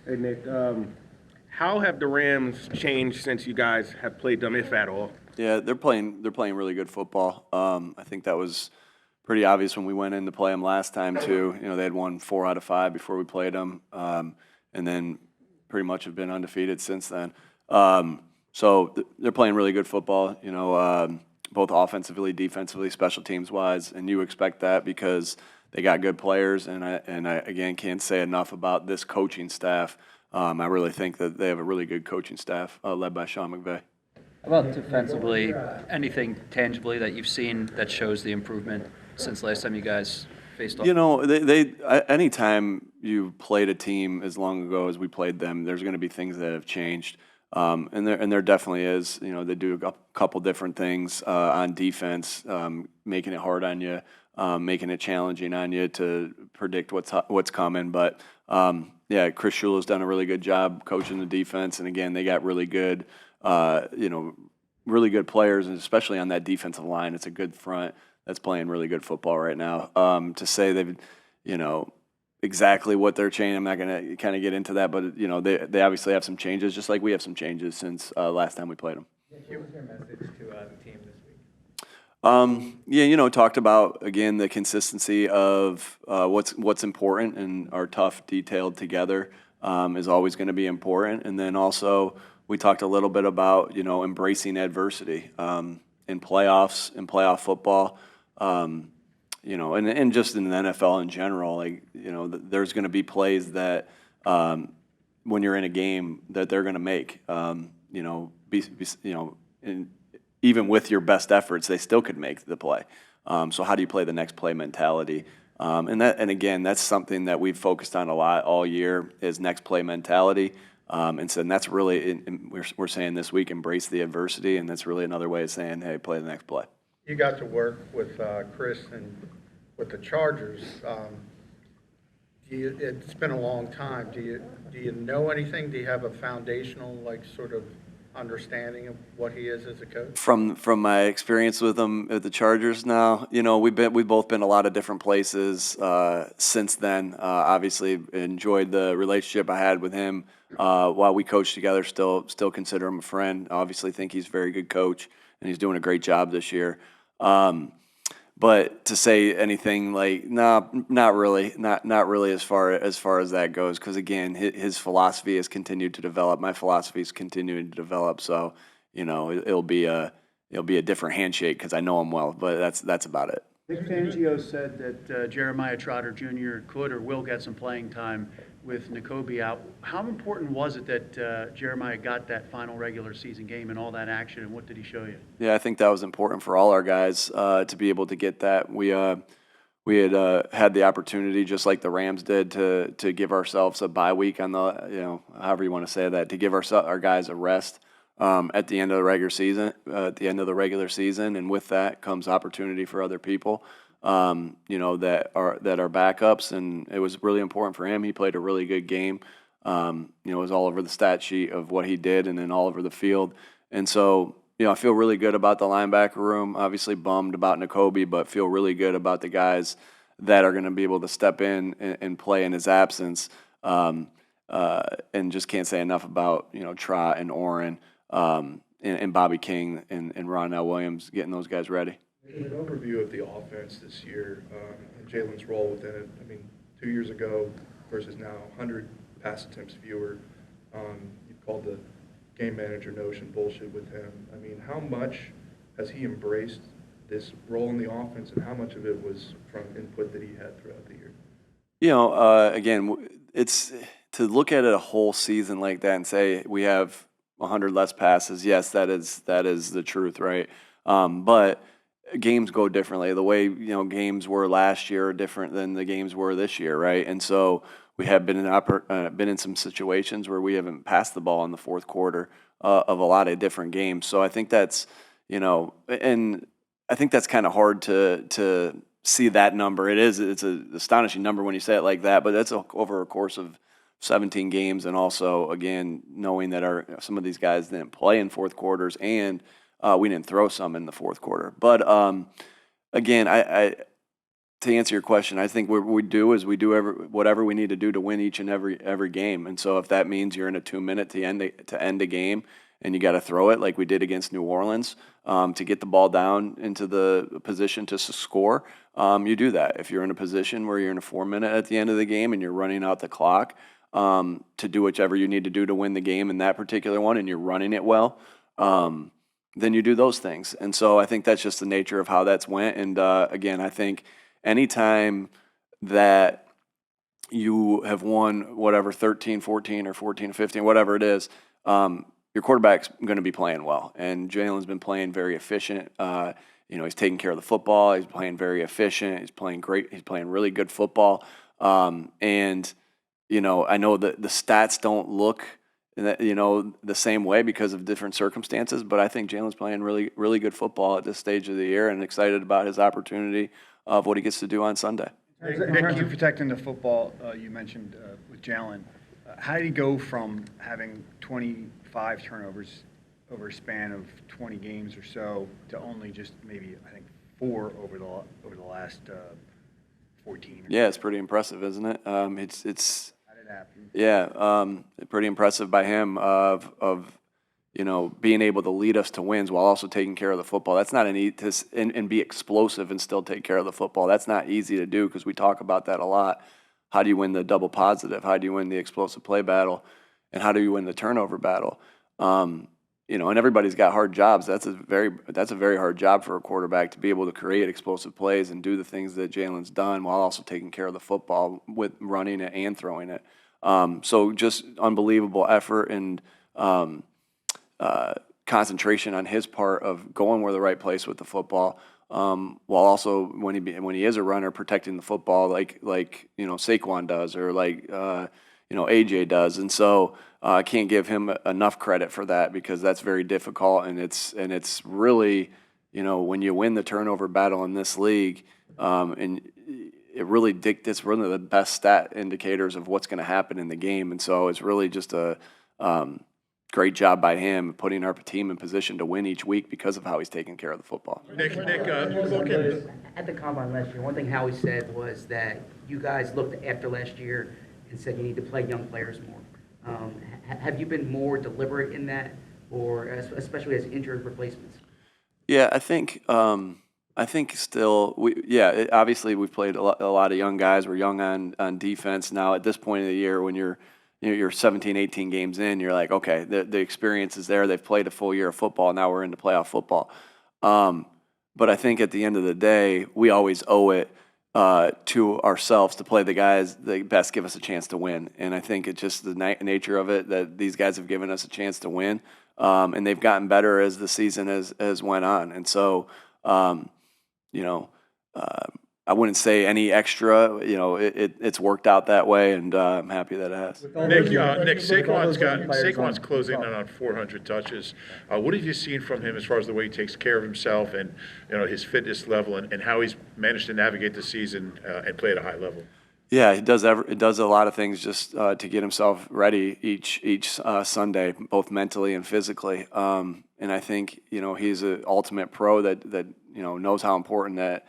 Hey, Nick. How have the Rams changed since you guys have played them, if at all? Yeah, they're playing really good football. I think that was pretty obvious when we went in to play them last time too. They had won 4 out of 5 before we played them, and then pretty much have been undefeated since then. They're playing really good football. Both offensively, defensively, special teams wise, and you expect that because they got good players. And I again can't say enough about this coaching staff. I really think that they have a really good coaching staff led by Sean McVay. How about defensively, anything tangibly that you've seen that shows the improvement since last time you guys faced off? Anytime you played a team as long ago as we played them, there's going to be things that have changed. And there definitely is. They do a couple different things on defense, making it hard on you, making it challenging on you to predict what's coming. But Chris Shula's done a really good job coaching the defense, and again, they got really good players, and especially on that defensive line. It's a good front that's playing really good football right now. To say they've, exactly what they're changing, I'm not going to kind of get into that, but, they obviously have some changes, just like we have some changes since last time we played them. What was your message to the team this week? Talked about, again, the consistency of what's important, and our tough, detailed together is always going to be important. And then also we talked a little bit about, embracing adversity in playoffs, in playoff football, and just in the NFL in general. There's going to be plays that when you're in a game that they're going to make, and even with your best efforts, they still could make the play. So how do you play the next play mentality? And again, that's something that we've focused on a lot all year is next play mentality. And that's really, we're saying this week, embrace the adversity, and that's really another way of saying, hey, play the next play. You got to work with Chris and with the Chargers. It's been a long time. Do you know anything? Do you have a foundational, sort of understanding of what he is as a coach? From my experience with him at the Chargers now, we've both been a lot of different places since then. Obviously enjoyed the relationship I had with him while we coached together. Still consider him a friend. Obviously think he's a very good coach, and he's doing a great job this year. But to say anything not really as far as that goes, because again, his philosophy has continued to develop. My philosophy is continuing to develop. So, it'll be a different handshake because I know him well. But that's about it. Vic Fangio said that Jeremiah Trotter Jr. could or will get some playing time with Nakobe out. How important was it that Jeremiah got that final regular season game and all that action, and what did he show you? Yeah, I think that was important for all our guys to be able to get that. We had the opportunity, just like the Rams did, to give ourselves a bye week on the, however you want to say that, to give our guys a rest at the end of the regular season, and with that comes opportunity for other people, that are backups, and it was really important for him. He played a really good game. It was all over the stat sheet of what he did, and then all over the field. And so, I feel really good about the linebacker room. Obviously bummed about Nakobe, but feel really good about the guys that are going to be able to step in and play in his absence. And just can't say enough about, Trot and Oren, and Bobby King and Ronell Williams, getting those guys ready. An overview of the offense this year and Jalen's role within it. 2 years ago versus now, 100 pass attempts fewer. You called the game manager notion bullshit with him. How much has he embraced this role in the offense, and how much of it was from input that he had throughout the year? Again, it's to look at it a whole season like that and say we have 100 less passes. Yes, that is the truth, right? But games go differently. The way games were last year are different than the games were this year, right? And so we have been in some situations where we haven't passed the ball in the fourth quarter of a lot of different games. So I think that's and I think that's kind of hard to see that number. It's an astonishing number when you say it like that, but that's over a course of 17 games, and also again knowing that some of these guys didn't play in fourth quarters, and we didn't throw some in the fourth quarter. But again, to answer your question, I think what we do is we do whatever we need to do to win each and every game. And so if that means you're in a 2-minute to end a game and you got to throw it like we did against New Orleans to get the ball down into the position to score, you do that. If you're in a position where you're in a 4-minute at the end of the game and you're running out the clock to do whichever you need to do to win the game in that particular one and you're running it well, then you do those things. And so I think that's just the nature of how that's went. And again, I think anytime that you have won whatever 13, 14, or 14, 15, whatever it is, your quarterback's going to be playing well. And Jalen's been playing very efficient. He's taking care of the football. He's playing very efficient. He's playing great. He's playing really good football. I know that the stats don't look the same way because of different circumstances, but I think Jalen's playing really, really good football at this stage of the year and excited about his opportunity of what he gets to do on Sunday. In terms of protecting the football, you mentioned with Jalen, how did he go from having 25 turnovers over a span of 20 games or so to only just maybe, I think, 4 over the last 14? Yeah, it's pretty impressive, isn't it? It's How did it happen? Yeah, pretty impressive by him of being able to lead us to wins while also taking care of the football. That's not and be explosive and still take care of the football. That's not easy to do because we talk about that a lot. How do you win the double positive? How do you win the explosive play battle? And how do you win the turnover battle? And everybody's got hard jobs. That's a very hard job for a quarterback to be able to create explosive plays and do the things that Jalen's done while also taking care of the football with running it and throwing it. So just unbelievable effort and concentration on his part of going where the right place with the football, while also when he is a runner protecting the football like Saquon does or like AJ does, and so I can't give him enough credit for that because that's very difficult and it's really when you win the turnover battle in this league, and it really dictates one of the best stat indicators of what's going to happen in the game, and so it's really just a great job by him putting our team in position to win each week because of how he's taking care of the football. Nick, at the combine last year, one thing Howie said was that you guys looked after last year and said you need to play young players more. Have you been more deliberate in that, or especially as injured replacements? Yeah, I think still obviously we've played a lot of young guys. We're young on defense now. At this point of the year, when you're 17, 18 games in, you're like, okay, the experience is there. They've played a full year of football. Now we're into playoff football. But I think at the end of the day, we always owe it to ourselves to play the guys that best give us a chance to win. And I think it's just the nature of it that these guys have given us a chance to win. And they've gotten better as the season has went on. And so, I wouldn't say any extra. It's worked out that way, and I'm happy that it has. Nick, Saquon's closing in on 400 touches. What have you seen from him as far as the way he takes care of himself and his fitness level and how he's managed to navigate the season and play at a high level? Yeah, he does a lot of things just to get himself ready each Sunday, both mentally and physically. And I think he's an ultimate pro that knows how important that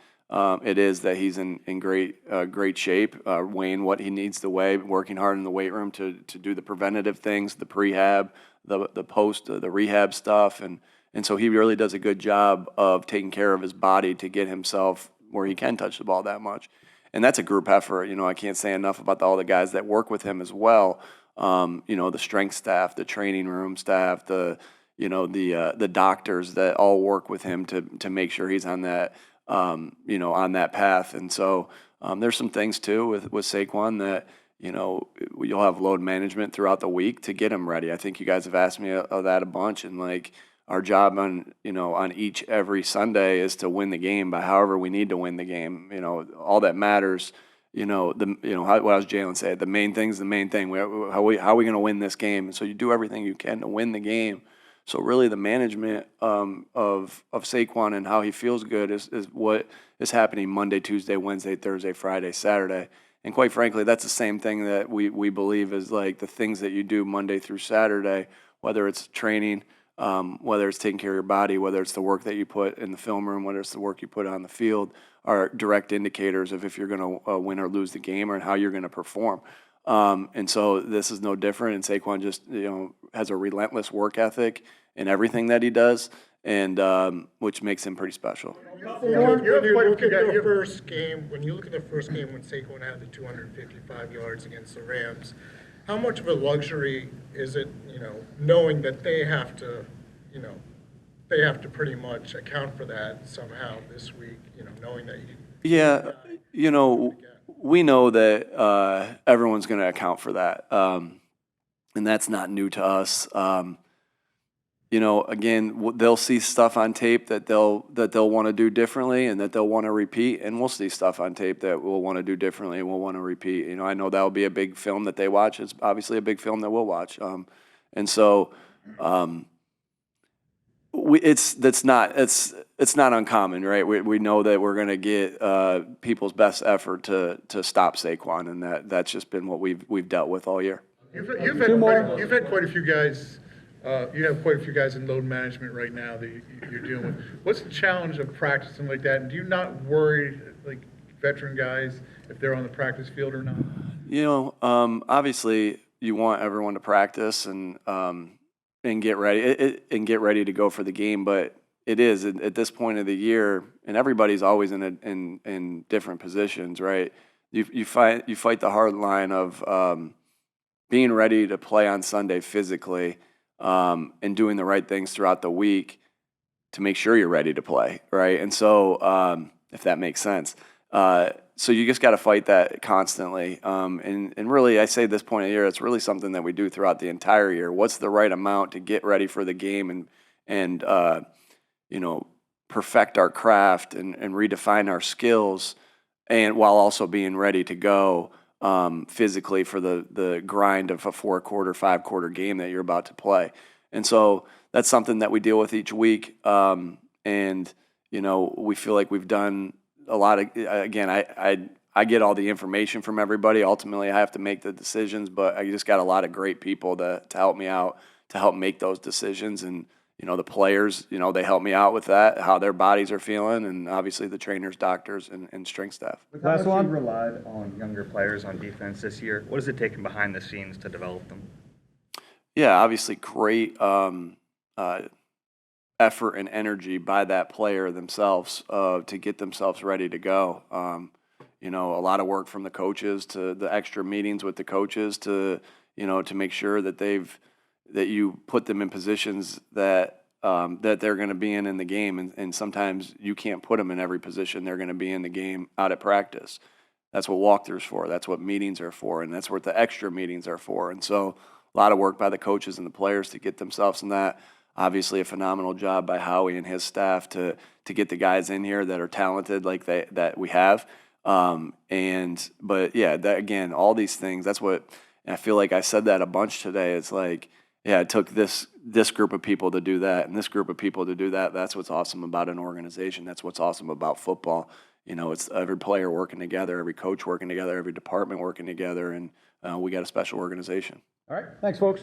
it is that he's in great shape, weighing what he needs to weigh, working hard in the weight room to do the preventative things, the prehab, the post, the rehab stuff, and so he really does a good job of taking care of his body to get himself where he can touch the ball that much. And that's a group effort. I can't say enough about all the guys that work with him as well. The strength staff, the training room staff, the doctors that all work with him to make sure he's on that on that path. And so there's some things too with Saquon that you'll have load management throughout the week to get him ready. I think you guys have asked me of that a bunch, and like our job on every Sunday is to win the game by however we need to win the game. All that matters. What was Jalen said? The main thing's the main thing. How are we going to win this game? And so you do everything you can to win the game. So really, the management of Saquon and how he feels good is what is happening Monday, Tuesday, Wednesday, Thursday, Friday, Saturday. And quite frankly, that's the same thing that we believe is like the things that you do Monday through Saturday, whether it's training, whether it's taking care of your body, whether it's the work that you put in the film room, whether it's the work you put on the field, are direct indicators of if you're going to win or lose the game or how you're going to perform. And so this is no different. And Saquon just, has a relentless work ethic in everything that he does, and which makes him pretty special. You have quite a few guys. Your first game, when you look at the first game when Saquon had the 255 yards against the Rams, how much of a luxury is it, knowing that they have to, pretty much account for that somehow this week, knowing that you. Yeah, we know that everyone's going to account for that, and that's not new to us. Again, they'll see stuff on tape that they'll want to do differently and that they'll want to repeat, and we'll see stuff on tape that we'll want to do differently and we'll want to repeat. I know that will be a big film that they watch. It's obviously a big film that we'll watch, and so it's not uncommon, right? We know that we're going to get people's best effort to stop Saquon, and that's just been what we've dealt with all year. You've had quite a few guys. You have quite a few guys in load management right now that you're dealing with. What's the challenge of practicing like that? And do you not worry, like veteran guys, if they're on the practice field or not? Obviously, you want everyone to practice and get ready to go for the game. But it is at this point of the year, and everybody's always in different positions, right? You fight the hard line of being ready to play on Sunday physically. And doing the right things throughout the week to make sure you're ready to play, right? And so, if that makes sense. So you just got to fight that constantly. And really, I say this point of the year, it's really something that we do throughout the entire year. What's the right amount to get ready for the game and perfect our craft and redefine our skills, and while also being ready to go physically for the grind of a 4-quarter, 5-quarter game that you're about to play. And so that's something that we deal with each week. And we feel like we've done a lot of, again, I get all the information from everybody. Ultimately, I have to make the decisions, but I just got a lot of great people to help me out, to help make those decisions. And, the players, they help me out with that, how their bodies are feeling, and obviously the trainers, doctors, and strength staff. Last one. You relied on younger players on defense this year. What has it taken behind the scenes to develop them? Yeah, obviously great effort and energy by that player themselves to get themselves ready to go. A lot of work from the coaches, to the extra meetings with the coaches to make sure that that you put them in positions that they're going to be in the game, and sometimes you can't put them in every position they're going to be in the game out at practice. That's what walkthroughs for. That's what meetings are for, and that's what the extra meetings are for. And so, a lot of work by the coaches and the players to get themselves in that. Obviously, a phenomenal job by Howie and his staff to get the guys in here that are talented like that we have. But yeah, that, again, all these things. That's what. And I feel like I said that a bunch today. It's like, yeah, it took this group of people to do that and this group of people to do that. That's what's awesome about an organization. That's what's awesome about football. It's every player working together, every coach working together, every department working together, and we got a special organization. All right. Thanks, folks.